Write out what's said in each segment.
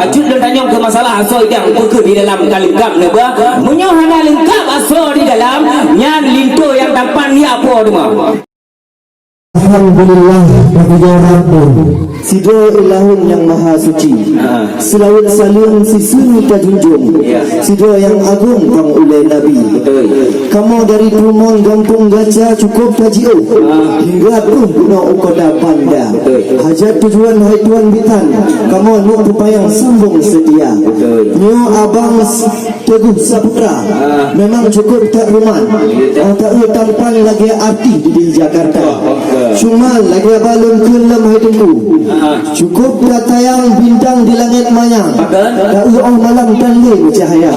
Bacut dan tanya ke masalah asal yang buku di dalam kalingkap nebah. Menyohana lengkap asal di dalam nyan linto yang tampan ni apa dema. Alhamdulillah bagi Rabbun Sidra Ilahun yang Maha Suci. Selawat salam sisuni tajunjung Sidra yang agung kang oleh Nabi. Kamu dari Perumon Gampung Gaca cukup tajiu hingga tu guna ukoda panda. Hajat tujuan hai tuan bitan kamu nuk pupayang sambung setia. Nyo abang Teguh Saputra memang cukup tak ruman. Tak tampan lagi arti di Jakarta. Cuma lagi balon kelam hidupku cukup dah tayang bintang di langit mayang. Tak uang malam dan leh cahaya.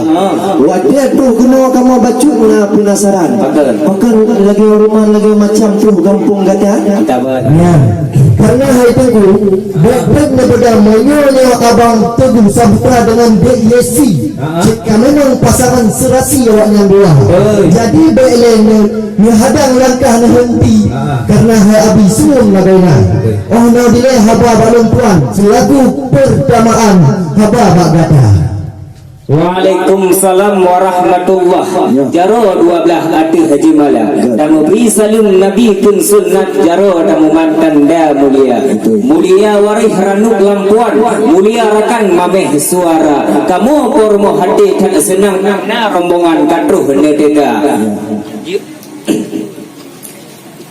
Wadah tu kena kamu bacut na penasaran. Pakan lagi rumah lagi macam tu Gampung Gaca. Ya. Karena hari itu baik daripada menyonya abang Teguh Saputra dengan Dek Yesi. Jika memang pasangan serasi awaknya dua. Jadi baik ni hadang langkah ni henti karena hai abi suung lagaina. Oh no dilai haba balon tuan selaku pertamaan haba bak gata. Waalaikumsalam warahmatullah. Jaro 12 ati Haji Mala. Tamu beri salim Nabi pun sunnat jaro tamu mantan da mulia. Mulia warih ranuk lampuan, mulia rakan mameh suara. Kamu pormo hati tak senang na rombongan katruh nedega.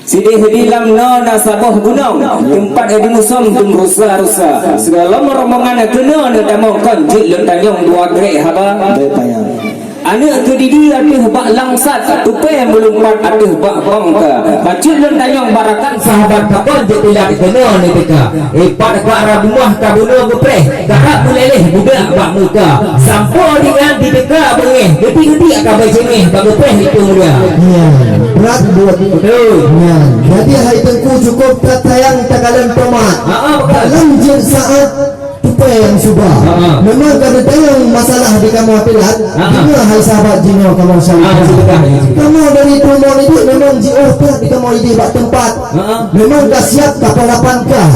Sidih di lam no na sabah gunung tempat di musom tum rusa-rusa segala rombongan kena na tamu konjit lentanyong dua grek haba anak ke didi atuh bak langsat tupe melumpat atuh bak bangka bacut lentanyong barakan sahabat kakon je tidak kena ni beka ipat ke arah rumah kabuno gepreh garap meleleh budak bak muka sampo dengan di beka bengeh gedi-gedi akan bejemeh bak gepreh itu mulia. Berat buat betul. Jadi hari tengku cukup tertayang takalan tomat. Dalam jin saat tupai yang subah. Memang kada tayang masalah di kamu apilat. Ini hai sahabat jino kamu salah. Kamu dari Perumon itu memang jio pula di kamu ide bak tempat. Memang dah siap kapalapan kah.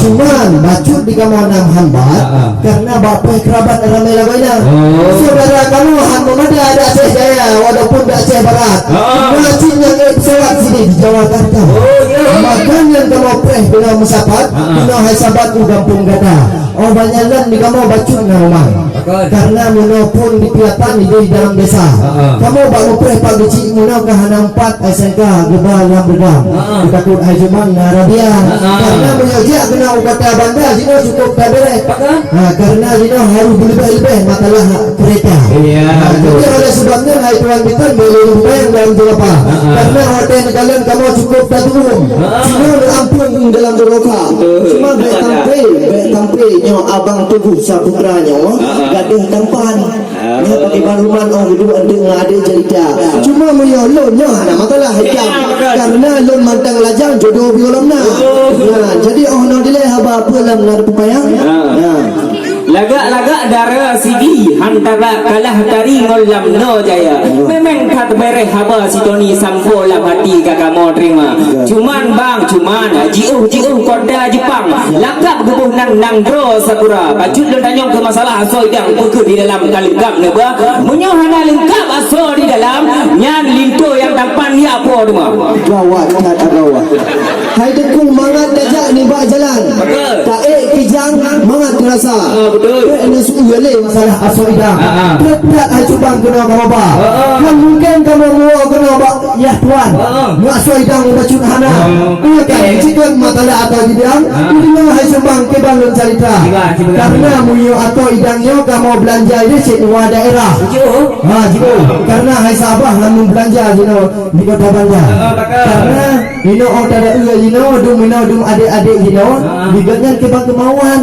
Cuman bacut di kamu enam hambat karena bapak kerabat ramai lagainya. Saudara kamu hamba ada Aceh Jaya walaupun dah Aceh Barat. Macin yang pesawat sini di Jakarta. Makan yang kamu preh dengan musapat kena hai sahabat ku Gampung Gaca. Oh banyakan di kamu bacut dengan rumah karena muna pun di piatan di dalam desa. Kamu baru preh pagi cik muna ke hana 4 SMK Gebal Lambedang ditakut hai Jumang Arabia karena menyajak kena ukata bandar jino cukup kadere karena jino harus lebih-lebih matalah kereta. Jadi oleh sebabnya hai tuan bitan boleh bayang dalam jelapa karena hotel kalian kamu cukup datum jino ampun dalam beroka cuma baik tampil nyo abang Teguh Saputra nyo gaduh tampan nyo pakai baruman oh hidup ada cerita cuma menyolon nyo ada masalah hijab karena lon mantang lajang jodoh biolamna jadi oh no dilai haba apa lam nar pupayang lagak-lagak darah sidi hantara kalah tari ngolam no jaya memang kat bereh haba si Tony sampo lam hati kakak mau terima cuman jiuh koda Jepang lagak gebuh nang dro sakura bacut dan tanyong ke masalah asal yang buku di dalam kalingkap nebah menyohana lengkap asal di dalam nyan linto yang tampan ni apa dema gawat kata gawat hai dekung mangat dajak ni bak jalan tak kijang mangat terasa betul ini suule masalah asal ida berat hai cubang kena kamu ba kan mungkin kamu mau kena ba ya tuan asal ida bacut hana kan cikon masalah atau bidang ini hai cubang ke bangun cerita karena muyo atau idangnya kamu belanja ini semua daerah jiko karena hai sabah lamun belanja jino di kota Bandar karena ino ada jino dum adik-adik jino diganyan ke bang kemauan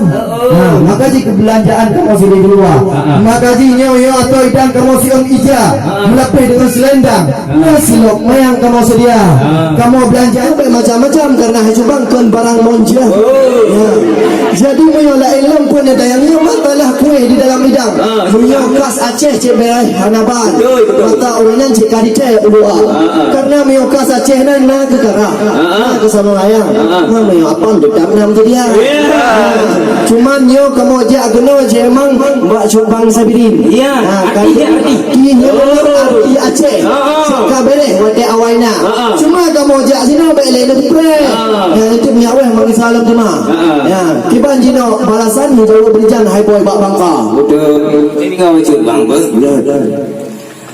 maka jika belanjaan kamu sudah keluar maka jino yo atau idang kamu siang ija melapih dengan selendang silok mayang kamu sedia kamu belanja macam-macam karena hai cubang kan barang monja jadi muyo la ilmu pun ada yang masalah kuih di dalam lidang. Punya khas Aceh cik berai hanaban. Mata orangnya cik kadite ulua. Karena mio khas Aceh nan na ke kara. Na ke sama layang. Na mio apam dedak nam tu dia. Cuman yo kamu je agno je emang mbak Subang Sabirin. Ya, arti Kini arti Aceh. Suka beres wate awaina. Cuma kamu je sini bele lepre. Ya itu miaweh mari salam tu mah. Ya, kiban jino balasan jauh berjan hai boy bak bangka. betul. Ini kau cik bang bos.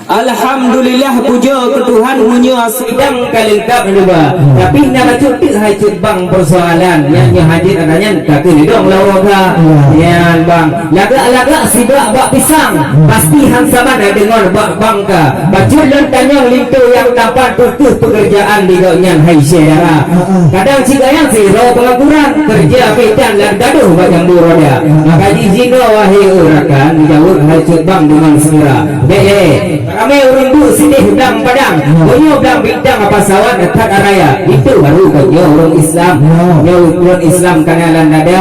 Alhamdulillah puja ke Tuhan punya sidang kali lengkap juga. Tapi nak cuti hai cik bang persoalan yang hadir adanya kata ni dong lawa ya bang. Lagak-lagak sibak bak pisang. Pasti hang sama nak dengar bak bangka. Baju lentanya lintu yang dapat putus pekerjaan di gaunya hai saudara. Kadang jika yang zero pengangguran kerja pedan dan gaduh bajang buruh dia. Maka izin wahai urakan dijawab hai cik bang dengan segera. Ramai orang tu sini hudang padang, punya hudang bidang apa sawat dekat araya. Itu baru kerja orang Islam. Orang Islam kanalan ada.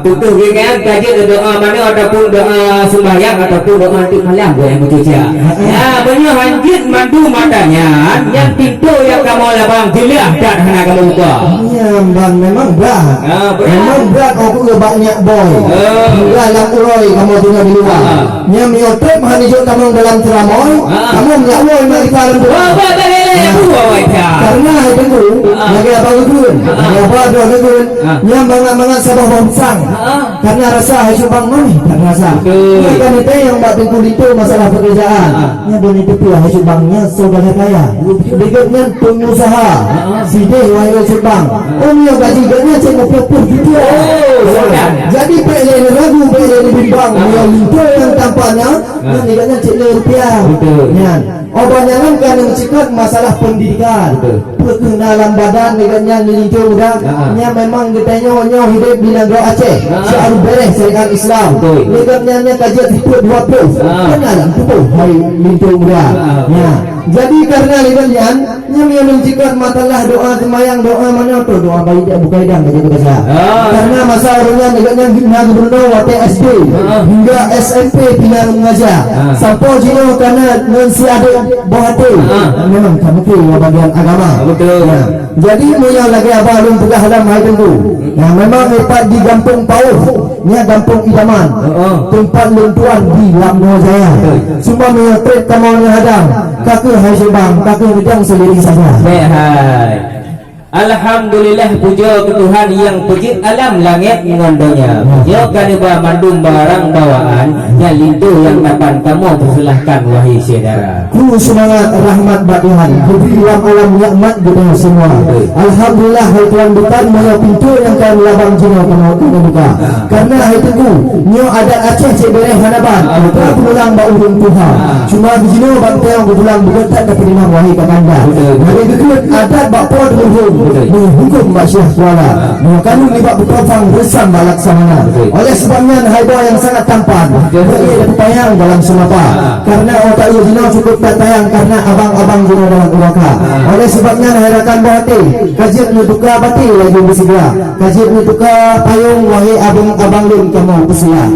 Putus dengan kaji doa mana ataupun doa sembahyang ataupun doa anti malam boleh bercuci. Ya, punya hanjit mandu matanya. Yang pintu yang kamu labang jelah dan hana kamu buka. Ya bang memang berat. Memang berat aku ke banyak boy. Berat lah uroi kamu tinggal di luar. Nya mio trip hanijut kamu dalam ceramah. Kamu melawai mari dalam doa. Karena itu lagi apa gurun, apa doa gurun, yang bangat sabah bangsang. Karena rasa hasil bang mami, tak rasa. Kan itu yang buat pintu itu masalah pekerjaan. Yang boleh itu hasil bangnya saudara kaya. Dekatnya pengusaha, sideh wahai hasil bang. Yang gaji ganya cuma pupuk gitu. Jadi peleh ragu peleh bimbang. Yang itu yang tampaknya, yang dekatnya cile rupiah. Obatnya kan yang cikat masalah pendidikan, perkenalan badan dengannya nilincu muda. Nya memang ditanya hidup di negara Aceh. Syaru beres syariat Islam. Dengannya kajian hidup 20. Kenalan tu hari nilincu muda. Ya. Jadi karena libatnya nya mencikat masalah doa semayang doa mana tu doa bayi dia buka hidang kaji baca. Karena masa orangnya dengannya hingga gubernur waktu SD hingga SMP tinggal mengajar. Sampai jino karena mensi ada bahagia. Memang kamu tu bagian agama. Betul. Jadi punya lagi apa belum pegah dalam hal itu. Yang memang lepas di Kampung Pauh, nya Kampung Idaman, tempat lentuan di Lampung Jaya. Cuma punya trip kamu yang hadang, kakek hai sebang, kakek bidang sendiri saja. Hai. Alhamdulillah puja ke Tuhan yang pejit alam langit mengondonya. Puja kanibah mandung barang bawaan yang lintu yang dapat kamu persilahkan wahai saudara. Ku semangat rahmat Tuhan, beri alam nikmat kita semua. Alhamdulillah hai Tuhan bukan mana pintu yang kami labang jiwa kamu buka. Karena hai itu nyo ada Aceh cik beres hanaban. Kita pulang bau urung Tuhan. Cuma di sini bangkai yang pulang bukan tak dapat terima wahai kakanda. Hari itu ada bapa dulu hukum masyarakat kuala kamu libat berkafang bersam laksamana. Oleh sebabnya haiba yang sangat tampan bagi tayang dalam semapa. Karena otak Yudina cukup tak tayang karena abang-abang Yudina dalam uraka. Oleh sebabnya harakan bahati kajian ni tukar bati lagi bersegera. Kajian ni tukar payung wahai abang-abang lun kamu bersegera.